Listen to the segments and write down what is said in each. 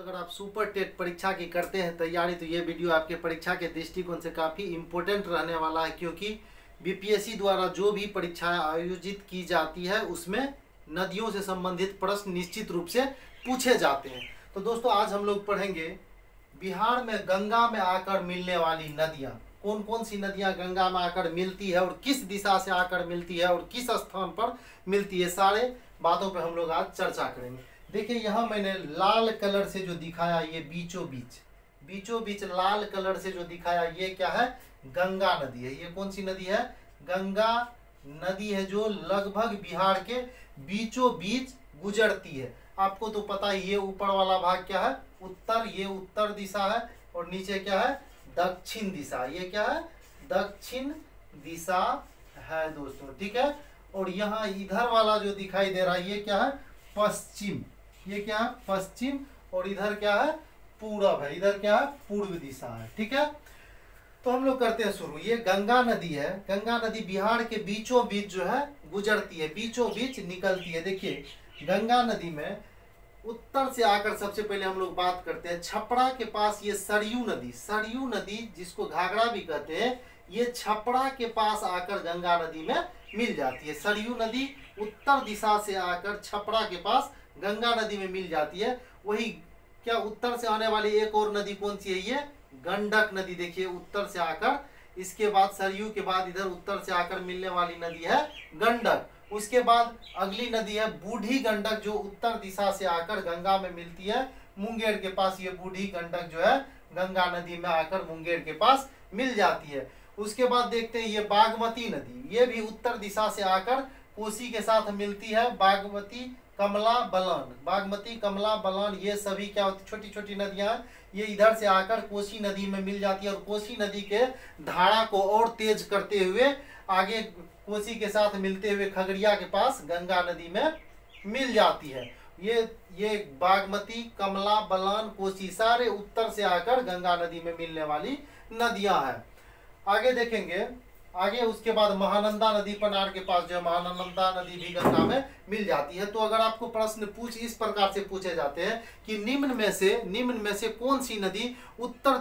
अगर आप super TET परीक्षा की करते हैं तैयारी तो ये वीडियो आपके परीक्षा के दृष्टिकोण से काफ़ी इम्पोर्टेंट रहने वाला है, क्योंकि बीपीएससी द्वारा जो भी परीक्षाएं आयोजित की जाती है उसमें नदियों से संबंधित प्रश्न निश्चित रूप से पूछे जाते हैं। तो दोस्तों आज हम लोग पढ़ेंगे बिहार में गंगा में आकर मिलने वाली नदियाँ, कौन कौन सी नदियाँ गंगा में आकर मिलती है और किस दिशा से आकर मिलती है और किस स्थान पर मिलती है, सारे बातों पर हम लोग आज चर्चा करेंगे। देखिए यहाँ मैंने लाल कलर से जो दिखाया ये बीचों बीच लाल कलर से जो दिखाया ये क्या है, गंगा नदी है। ये कौन सी नदी है, गंगा नदी है, जो लगभग बिहार के बीचों बीच गुजरती है। आपको तो पता ही, ये ऊपर वाला भाग क्या है, उत्तर, ये उत्तर दिशा है और नीचे क्या है, दक्षिण दिशा। ये क्या है, दक्षिण दिशा है दोस्तों, ठीक है। और यहाँ इधर वाला जो दिखाई दे रहा है ये क्या है, पश्चिम। ये क्या है, पश्चिम। और इधर क्या है, पूरब है। इधर क्या है, पूर्व दिशा है, ठीक है। तो हम लोग करते हैं शुरू। ये गंगा नदी है, गंगा नदी बिहार के बीचों बीच जो है गुजरती है, बीचों बीच निकलती है। देखिए गंगा नदी में उत्तर से आकर सबसे पहले हम लोग बात करते हैं छपरा के पास ये सरयू नदी जिसको घाघरा भी कहते हैं, ये छपरा के पास आकर गंगा नदी में मिल जाती है। सरयू नदी उत्तर दिशा से आकर छपरा के पास गंगा नदी में मिल जाती है। वही क्या उत्तर से आने वाली एक और नदी कौन सी है, ये गंडक नदी। देखिए उत्तर से आकर, इसके बाद सरयू के बाद इधर उत्तर से आकर मिलने वाली नदी है गंडक। उसके बाद अगली नदी है बूढ़ी गंडक, जो उत्तर दिशा से आकर गंगा में मिलती है मुंगेर के पास। ये बूढ़ी गंडक जो है गंगा नदी में आकर मुंगेर के पास मिल जाती है। उसके बाद देखते हैं ये बागमती नदी, ये भी उत्तर दिशा से आकर कोसी के साथ मिलती है। बागमती, कमला बलान, ये सभी क्या होती, छोटी छोटी नदियां, ये इधर से आकर कोसी नदी में मिल जाती है। और कोसी नदी के धारा को और तेज करते हुए आगे कोसी के साथ मिलते हुए खगड़िया के पास गंगा नदी में मिल जाती है। ये बागमती, कमला बलान, कोसी सारे उत्तर से आकर गंगा नदी में मिलने वाली नदियां हैं। आगे देखेंगे, आगे उसके बाद महानंदा नदी पनार के पास जो है महानंदा नदी भी गंगा में मिल जाती है। तो अगर आपको प्रश्न इस प्रकार से पूछे जाते हैं कि निम्न में से कौन सी नदी उत्तर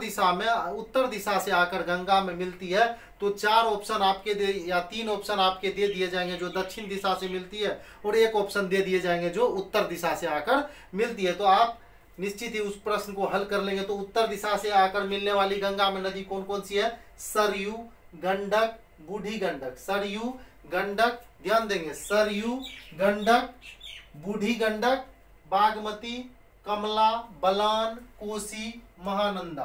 दिशा से आकर गंगा में मिलती है, तो 4 ऑप्शन आपके या 3 ऑप्शन आपके दे दिए जाएंगे जो दक्षिण दिशा से मिलती है, और 1 ऑप्शन दे दिए जाएंगे जो उत्तर दिशा से आकर मिलती है। तो आप निश्चित ही उस प्रश्न को हल कर लेंगे। तो उत्तर दिशा से आकर मिलने वाली गंगा में नदी कौन कौन सी है, सरयू, गंडक, बूढ़ी गंडक। सरयू, गंडक, ध्यान देंगे, सरयू, गंडक, बूढ़ी गंडक, बागमती, कमला बलान, कोसी, महानंदा।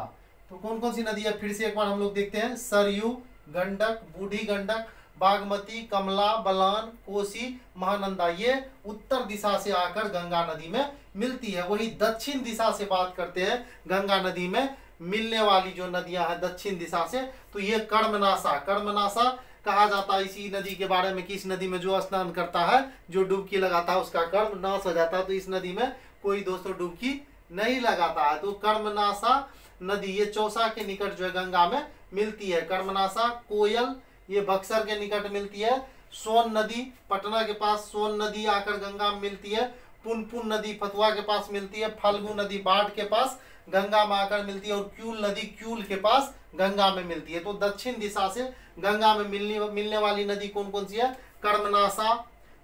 तो कौन कौन सी नदी है, फिर से एक बार हम लोग देखते हैं। सरयू, गंडक, बूढ़ी गंडक, बागमती, कमला बलान, कोसी, महानंदा, ये उत्तर दिशा से आकर गंगा नदी में मिलती है। वही दक्षिण दिशा से बात करते हैं, गंगा नदी में मिलने वाली जो नदियां हैं दक्षिण दिशा से, तो ये कर्मनाशा कहा जाता है इसी नदी के बारे में कि इस नदी में जो स्नान करता है, जो डुबकी लगाता है, उसका कर्म नाश हो जाता है। तो इस नदी में कोई दोस्तों डुबकी नहीं लगाता है। तो कर्मनाशा नदी ये चौसा के निकट जो है गंगा में मिलती है। कर्मनाशा, कोयल, ये बक्सर के निकट मिलती है। सोन नदी पटना के पास, सोन नदी आकर गंगा में मिलती है। पुनपुन नदी फतुहा के पास मिलती है। फाल्गु नदी बाढ़ के पास गंगा में आकर मिलती है। और क्यूल नदी क्यूल के पास गंगा में मिलती है। तो दक्षिण दिशा से गंगा में मिलने वाली नदी कौन कौन सी है, कर्मनाशा,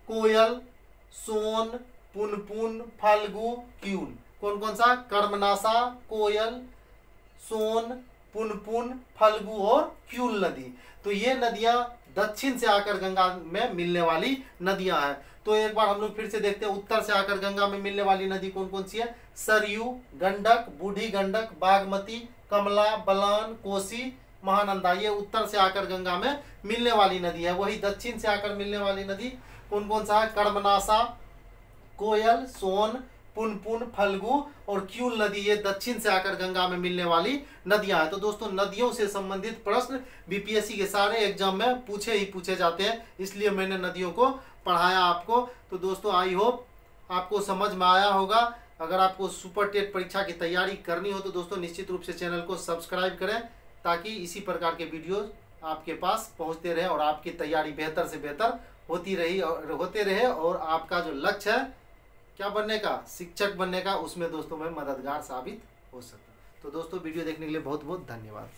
कोयल, सोन, पुनपुन, फाल्गु, क्यूल। कौन कौन सा, कर्मनाशा, कोयल, सोन, पुनपुन, फाल्गु और क्यूल नदी। तो ये नदियां दक्षिण से आकर गंगा में मिलने वाली नदियां हैं। तो एक बार हम लोग फिर से देखते हैं, उत्तर से आकर गंगा में मिलने वाली नदी कौन कौन सी है, सरयू, गंडक, बूढ़ी गंडक, बागमती, कमला बलान, कोसी, महानंदा, ये उत्तर से आकर गंगा में मिलने वाली नदी है। वही दक्षिण से आकर मिलने वाली नदी कौन कौन सा है, कर्मनाशा, कोयल, सोन, पुनपुन, फल्गु और क्यूल नदी, ये दक्षिण से आकर गंगा में मिलने वाली नदियां हैं। तो दोस्तों नदियों से संबंधित प्रश्न बीपीएससी के सारे एग्जाम में पूछे जाते हैं, इसलिए मैंने नदियों को पढ़ाया आपको। तो दोस्तों आई होप आपको समझ में आया होगा। अगर आपको सुपर टेट परीक्षा की तैयारी करनी हो तो दोस्तों निश्चित रूप से चैनल को सब्सक्राइब करें, ताकि इसी प्रकार के वीडियोज आपके पास पहुंचते रहे और आपकी तैयारी बेहतर से बेहतर होते रहे और आपका जो लक्ष्य है क्या बनने का, शिक्षक बनने का, उसमें दोस्तों मैं मददगार साबित हो सकूं। तो दोस्तों वीडियो देखने के लिए बहुत बहुत धन्यवाद।